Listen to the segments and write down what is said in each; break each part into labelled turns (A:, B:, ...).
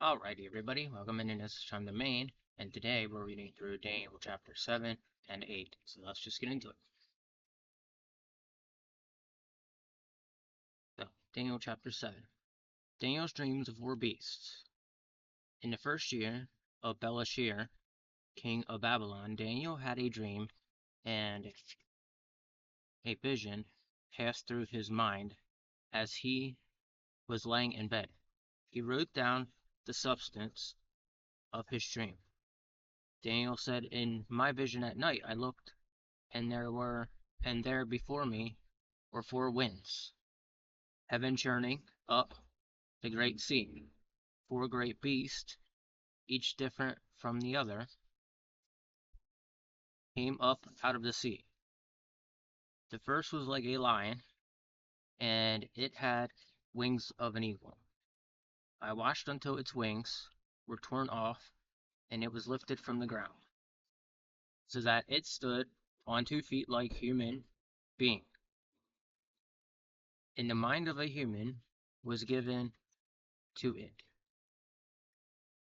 A: Alrighty, everybody, welcome in. This is Time the Main, and today we're reading through Daniel chapter 7 and 8. So let's just get into it. So, Daniel chapter 7. Daniel's dreams of four beasts. In the first year of Belshazzar, king of Babylon, Daniel had a dream, and a vision passed through his mind as he was lying in bed. He wrote down the substance of his dream. Daniel said, "In my vision at night I looked, and there before me were four winds, heaven churning up the great sea. Four great beasts, each different from the other, came up out of the sea. The first was like a lion, and it had wings of an eagle. I watched until its wings were torn off, and it was lifted from the ground, so that it stood on 2 feet like a human being. And the mind of a human was given to it.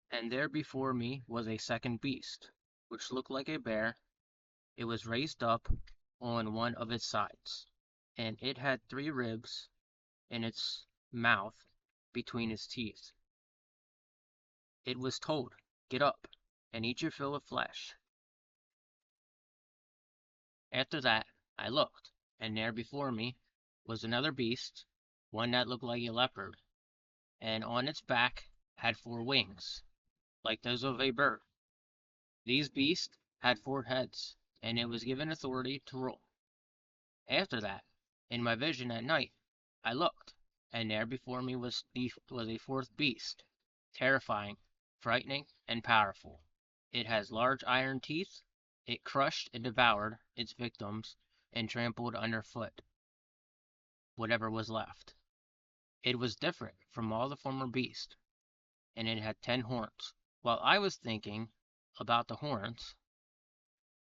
A: And there before me was a second beast, which looked like a bear. It was raised up on one of its sides, and it had 3 ribs in its mouth between its teeth. It was told, "Get up, and eat your fill of flesh." After that I looked, and there before me was another beast, one that looked like a leopard, and on its back had 4 wings, like those of a bird. These beasts had 4 heads, and it was given authority to rule. After that, in my vision at night, I looked, and there before me was a fourth beast, terrifying, frightening, and powerful. It has large iron teeth. It crushed and devoured its victims and trampled underfoot whatever was left. It was different from all the former beasts, and it had 10 horns. While I was thinking about the horns,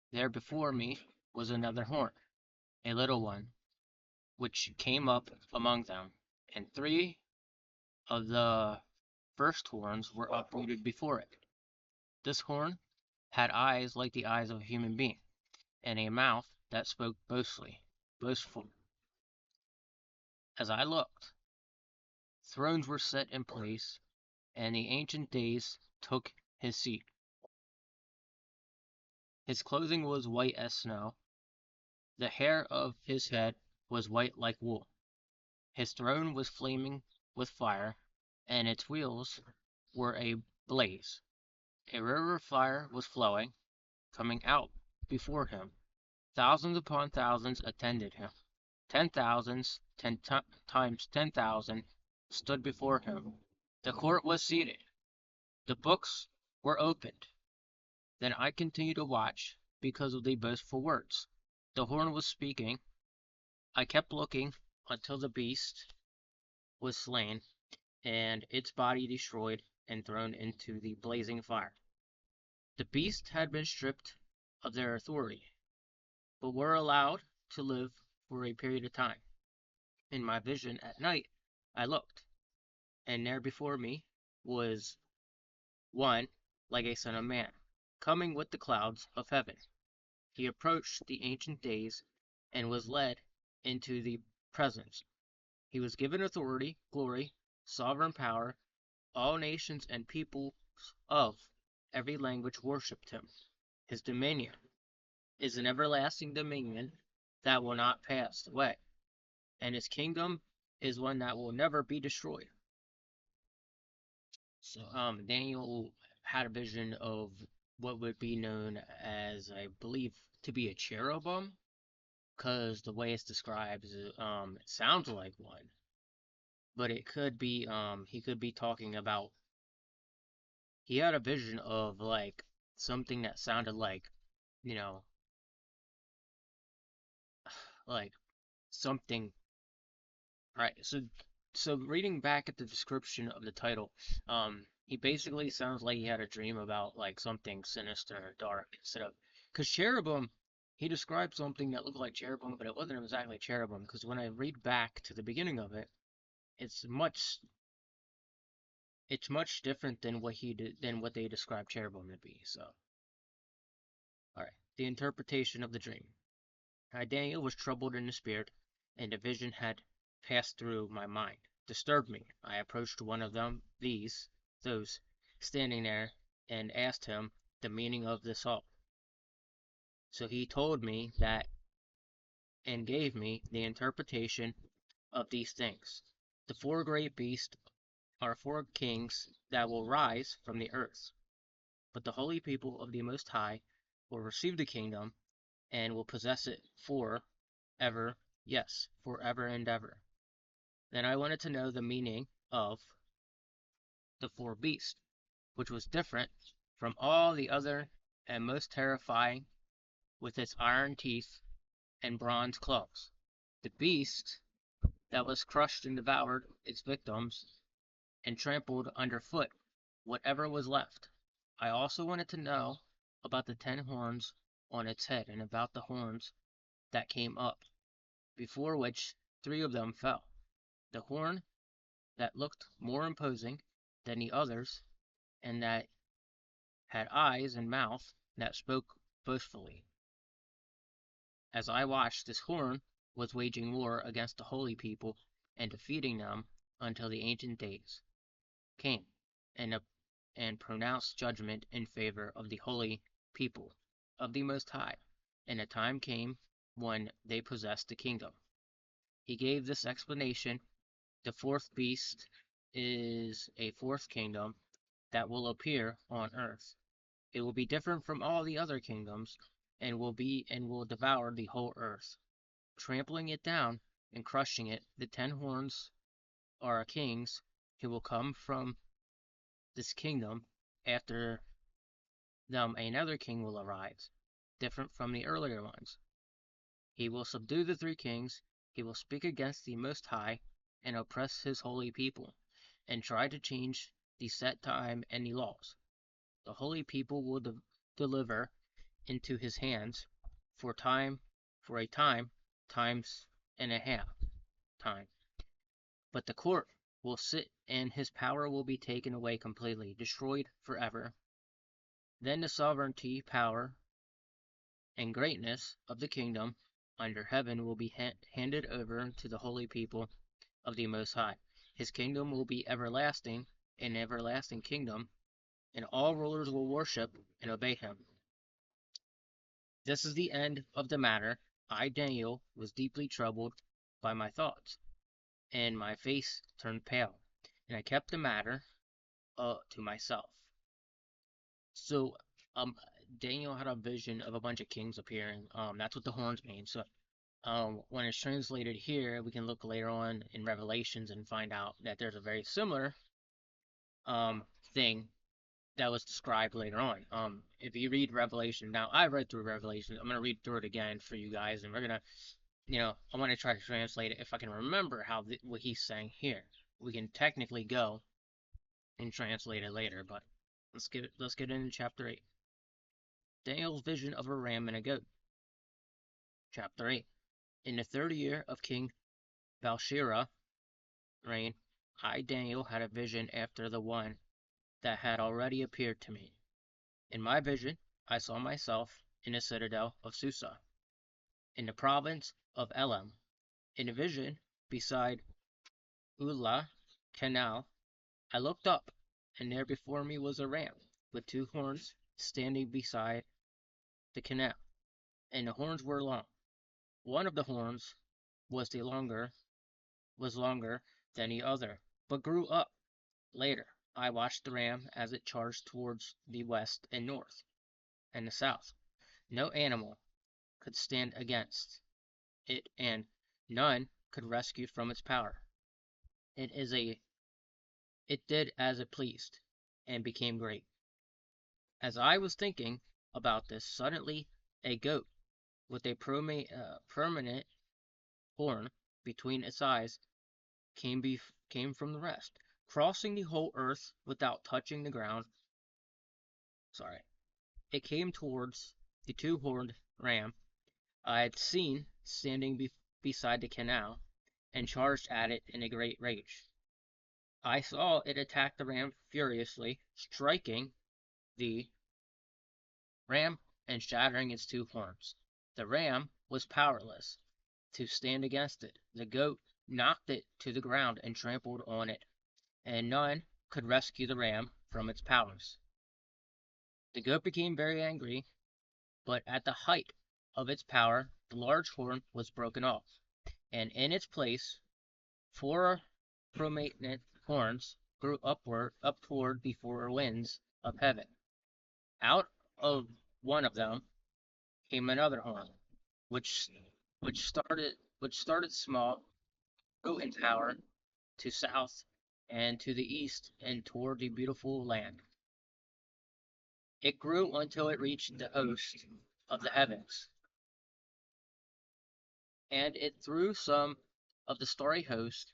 A: there before me was another horn, a little one, which came up among them, and 3 of the first horns were uprooted before it. This horn had eyes like the eyes of a human being, and a mouth that spoke boastful. As I looked, thrones were set in place, and the Ancient Days took his seat. His clothing was white as snow. The hair of his head was white like wool. His throne was flaming with fire, and its wheels were a blaze. A river of fire was flowing, coming out before him. Thousands upon thousands attended him. 10,000s, times 10,000, stood before him. The court was seated. The books were opened. Then I continued to watch because of the boastful words. The horn was speaking. I kept looking until the beast was slain, and its body destroyed and thrown into the blazing fire. The beasts had been stripped of their authority, but were allowed to live for a period of time. In my vision at night I looked, and there before me was one like a son of man, coming with the clouds of heaven. He approached the Ancient Days and was led into the presence. He was given authority, glory, sovereign power. All nations and peoples of every language worshipped him. His dominion is an everlasting dominion that will not pass away, and his kingdom is one that will never be destroyed. So, Daniel had a vision of what would be known as, I believe, to be a cherubim, because the way it's described, it sounds like one, but it could be, he could be talking about. He had a vision of like something that sounded like, you know, like something. Right. So reading back at the description of the title, he basically sounds like he had a dream about like something sinister or dark instead of, because cherubim, he described something that looked like cherubim, but it wasn't exactly cherubim. Because when I read back to the beginning of it, it's much it's much different than what he did than what they described cherubim to be. So, all right, the interpretation of the dream. Daniel was troubled in the spirit, and a vision had passed through my mind, disturbed me. I approached one of those standing there, and asked him the meaning of this all. So he told me that and gave me the interpretation of these things. The four great beasts are four kings that will rise from the earth, but the holy people of the Most High will receive the kingdom and will possess it for ever, yes, forever and ever. Then I wanted to know the meaning of the four beasts, which was different from all the other and most terrifying, with its iron teeth and bronze claws. The beast that was crushed and devoured its victims and trampled underfoot whatever was left. I also wanted to know about the 10 horns on its head and about the horns that came up, before which 3 of them fell. The horn that looked more imposing than the others, and that had eyes and mouth that spoke boastfully. As I watched, this horn was waging war against the holy people and defeating them until the ancient days came, and, and pronounced judgment in favor of the holy people of the Most High, and a time came when they possessed the kingdom. He gave this explanation: the fourth beast is a fourth kingdom that will appear on earth. It will be different from all the other kingdoms, and will devour the whole earth, trampling it down and crushing it. The 10 horns are kings who will come from this kingdom. After them another king will arise, different from the earlier ones. He will subdue the 3 kings. He will speak against the Most High and oppress his holy people, and try to change the set time and the laws. The holy people will deliver into his hands for a time, times and a half time. But the court will sit, and his power will be taken away completely, destroyed forever. Then the sovereignty, power, and greatness of the kingdom under heaven will be handed over to the holy people of the Most High. His kingdom will be everlasting, an everlasting kingdom, and all rulers will worship and obey him. This is the end of the matter. I, Daniel, was deeply troubled by my thoughts, and my face turned pale, and I kept the matter to myself. So, Daniel had a vision of a bunch of kings appearing. That's what the horns mean. So, when it's translated here, we can look later on in Revelations and find out that there's a very similar thing that was described later on. If you read Revelation, now I read through Revelation, I'm gonna read through it again for you guys, and we're gonna, I want to try to translate it if I can remember what he's saying here. We can technically go and translate it later, but let's get into chapter 8. Daniel's vision of a ram and a goat. Chapter 8. In the 3rd year of King Belshazzar's reign, I, Daniel, had a vision after the one that had already appeared to me. In my vision, I saw myself in the citadel of Susa, in the province of Elam. In a vision, beside Ula Canal, I looked up, and there before me was a ram with 2 horns standing beside the canal, and the horns were long. One of the horns was longer than the other, but grew up. Later, I watched the ram as it charged towards the west and north and the south. No animal could stand against it, and none could rescue from its power. It did as it pleased, and became great. As I was thinking about this, suddenly a goat with a permanent horn between its eyes came from the rest, crossing the whole earth without touching the ground. It came towards the 2-horned ram I had seen standing beside the canal, and charged at it in a great rage. I saw it attack the ram furiously, striking the ram and shattering its two horns. The ram was powerless to stand against it. The goat knocked it to the ground and trampled on it, and none could rescue the ram from its powers. The goat became very angry, but at the height of its power, the large horn was broken off, and in its place, four prominent horns grew up toward the four winds of heaven. Out of one of them came another horn, which which started small, grew in power to south and to the east and toward the beautiful land. It grew until it reached the host of the heavens, and it threw some of the starry host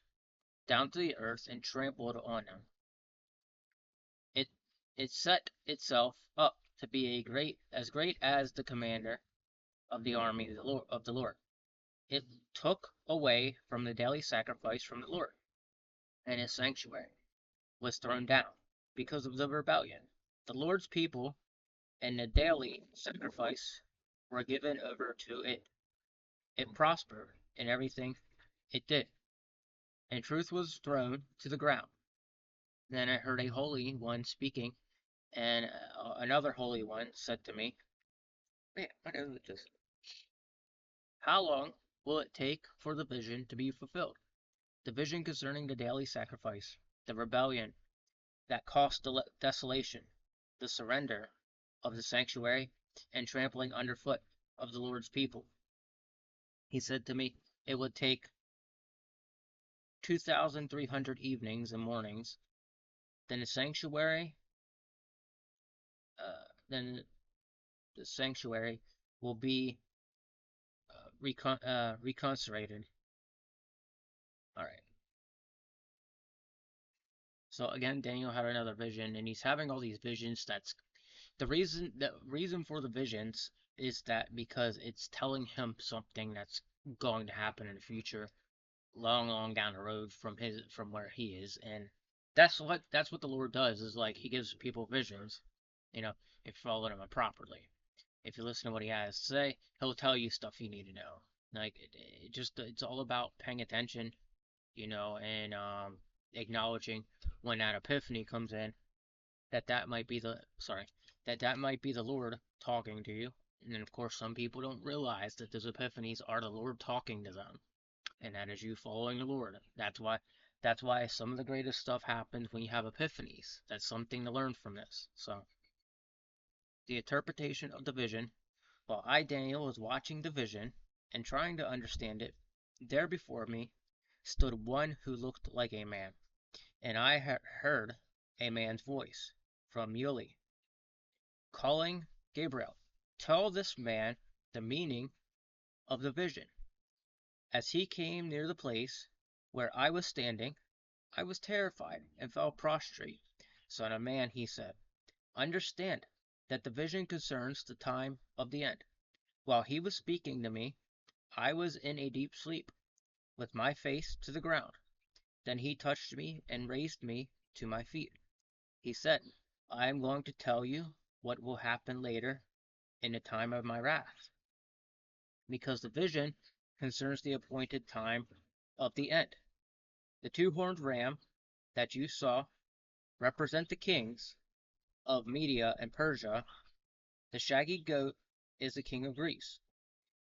A: down to the earth and trampled on them. It it set itself up to be great as the commander of the army of the Lord. It took away from the daily sacrifice from the Lord, and his sanctuary was thrown down because of the rebellion. The Lord's people and the daily sacrifice were given over to it. It prospered in everything it did, and truth was thrown to the ground. Then I heard a holy one speaking, and another holy one said to me, "Man, what is this? How long will it take for the vision to be fulfilled? The vision concerning the daily sacrifice, the rebellion that caused desolation, the surrender of the sanctuary, and trampling underfoot of the Lord's people." He said to me, "It would take 2,300 evenings and mornings. Then the sanctuary, then the sanctuary will be reconsecrated." All right. So again, Daniel had another vision, and he's having all these visions. That's the reason for the visions is that because it's telling him something that's going to happen in the future, long down the road from where he is, and that's what the Lord does. Is like he gives people visions, you know, if you follow him properly. If you listen to what he has to say, he'll tell you stuff you need to know. Like it's all about paying attention, and acknowledging when that epiphany comes in, that might be the sorry, that might be the Lord talking to you. And then of course some people don't realize that those epiphanies are the Lord talking to them, and that is you following the Lord. That's why some of the greatest stuff happens when you have epiphanies. That's something to learn from this. So the interpretation of the vision. While I, Daniel, was watching the vision and trying to understand it, there before me stood one who looked like a man, and I heard a man's voice from Uli, calling Gabriel, "Tell this man the meaning of the vision." As he came near the place where I was standing, I was terrified and fell prostrate. "Son of man," he said, "understand that the vision concerns the time of the end." While he was speaking to me, I was in a deep sleep, with my face to the ground. Then he touched me and raised me to my feet. He said, "I am going to tell you what will happen later in the time of my wrath, because the vision concerns the appointed time of the end. The two-horned ram that you saw represent the kings of Media and Persia. The shaggy goat is the king of Greece,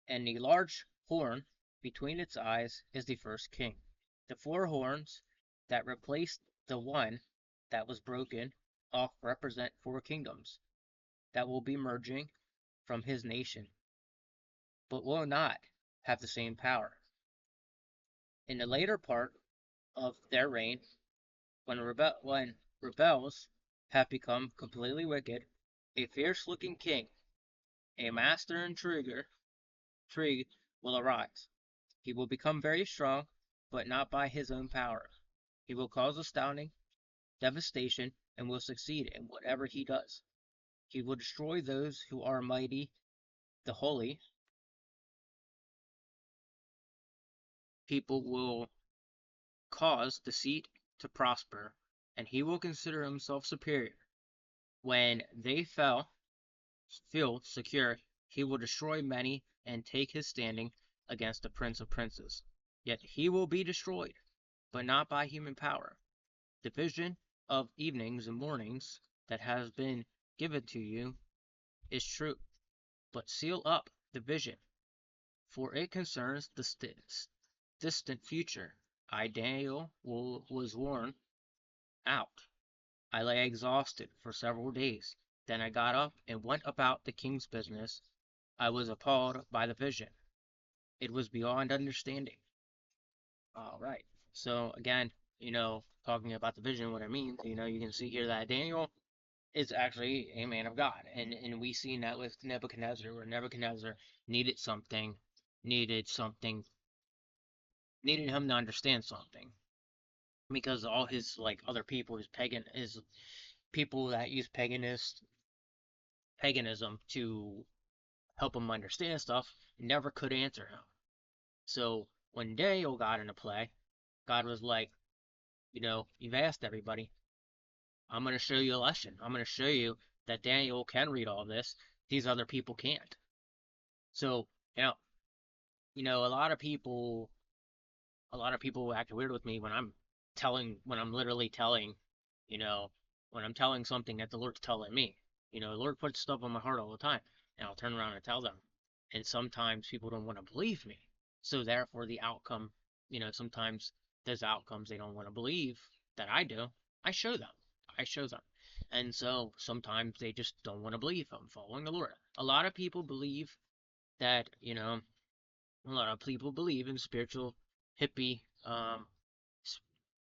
A: and the large horn between its eyes is the first king. The four horns that replaced the one that was broken off represent four kingdoms that will be merging from his nation, but will not have the same power. In the later part of their reign, when rebels have become completely wicked, a fierce-looking king, a master intriguer, will arise. He will become very strong, but not by his own power. He will cause astounding devastation and will succeed in whatever he does. He will destroy those who are mighty. The holy people will cause deceit to prosper, and he will consider himself superior. When they feel secure, he will destroy many and take his standing against the Prince of Princes. Yet he will be destroyed, but not by human power. The vision of evenings and mornings that has been given to you is true, but seal up the vision, for it concerns the distant future. I, Daniel, was worn out. I lay exhausted for several days. Then I got up and went about the king's business. I was appalled by the vision. It was beyond understanding. All right. So again, talking about the vision, what it means, you can see here that Daniel is actually a man of God. And we see that with Nebuchadnezzar, where Nebuchadnezzar needed something, needed something, needed him to understand something. Because all his like other people, his people that use paganism to help him understand stuff, never could answer him. So when Daniel got into play, God was like, you've asked everybody. I'm going to show you a lesson. I'm going to show you that Daniel can read all this. These other people can't. So, you know, a lot of people act weird with me when when I'm literally telling, you know, when I'm telling something that the Lord's telling me. The Lord puts stuff on my heart all the time, and I'll turn around and tell them. And sometimes people don't want to believe me. So therefore, the outcome, sometimes there's outcomes they don't want to believe that I do. I show them. I show them. And so sometimes they just don't want to believe I'm following the Lord. A lot of people believe that, a lot of people believe in spiritual hippie,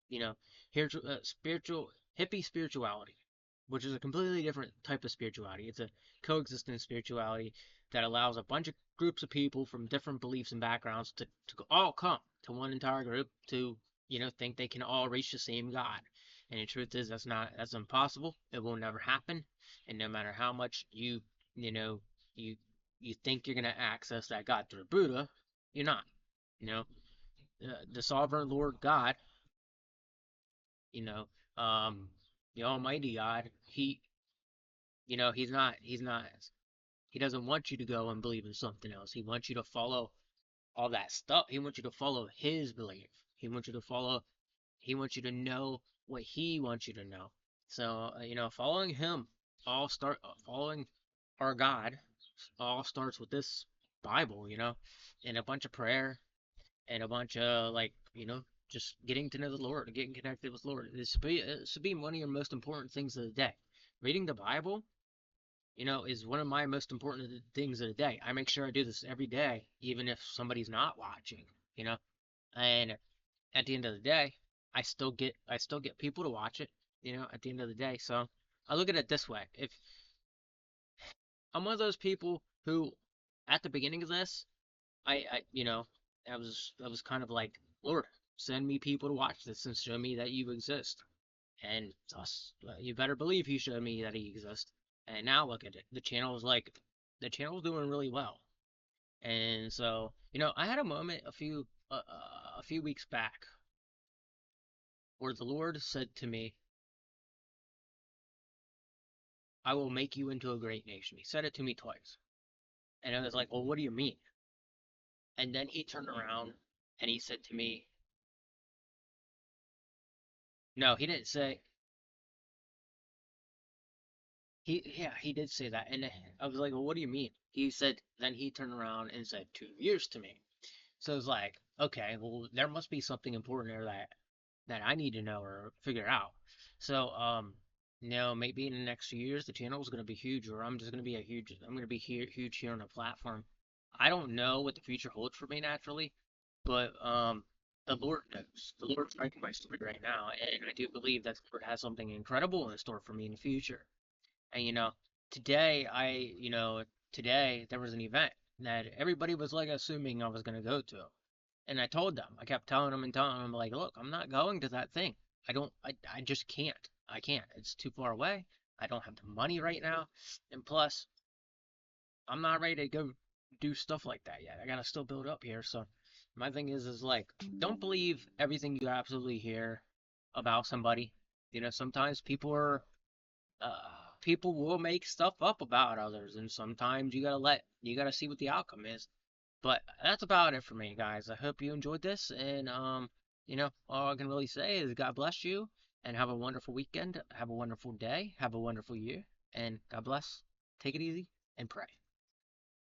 A: you know, spiritual hippie spirituality, which is a completely different type of spirituality. It's a coexistent spirituality that allows a bunch of groups of people from different beliefs and backgrounds to all come to one entire group to, think they can all reach the same God. And the truth is that's impossible. It will never happen. And no matter how much you know, you you think you're gonna access that God through Buddha, you're not. You know, the sovereign Lord God, you know, um, the Almighty God, he's not, he doesn't want you to go and believe in something else. He wants you to follow all that stuff. He wants you to follow his belief. He wants you to know what he wants you to know. So, following him, following our God, all starts with this Bible, and a bunch of prayer and a bunch of just getting to know the Lord, getting connected with the Lord. This should be one of your most important things of the day. Reading the Bible, is one of my most important things of the day. I make sure I do this every day, even if somebody's not watching, you know. And at the end of the day, I still get people to watch it, at the end of the day. So I look at it this way. If I'm one of those people who at the beginning of this, I was kind of like, Lord, send me people to watch this and show me that you exist. And thus, you better believe he showed me that he exists. And now look at it. The channel's doing really well. And so, I had a moment a few weeks back where the Lord said to me, I will make you into a great nation. He said it to me twice. And I was like, well, what do you mean? And then he turned around and he said to me, no, he didn't say, he did say that. And I was like, well, what do you mean? He said, then he turned around and said 2 years to me. So it's like, okay, well, there must be something important there that I need to know or figure out. So, maybe in the next few years the channel is going to be huge, or I'm going to be huge here on the platform. I don't know what the future holds for me naturally, but the Lord knows. The Lord's writing my story right now, and I do believe that the Lord has something incredible in store for me in the future. And today today there was an event that everybody was like assuming I was going to go to. And I told them, I kept telling them and telling them, like, look, I'm not going to that thing. I just can't. I can't. It's too far away. I don't have the money right now. And plus, I'm not ready to go do stuff like that yet. I gotta still build up here. So my thing is like, don't believe everything you absolutely hear. about somebody. Sometimes uh, people will make stuff up about others, and sometimes you gotta see what the outcome is. But that's about it for me, guys. I hope you enjoyed this, and all I can really say is God bless you, and have a wonderful weekend, have a wonderful day, have a wonderful year, and God bless. Take it easy and pray.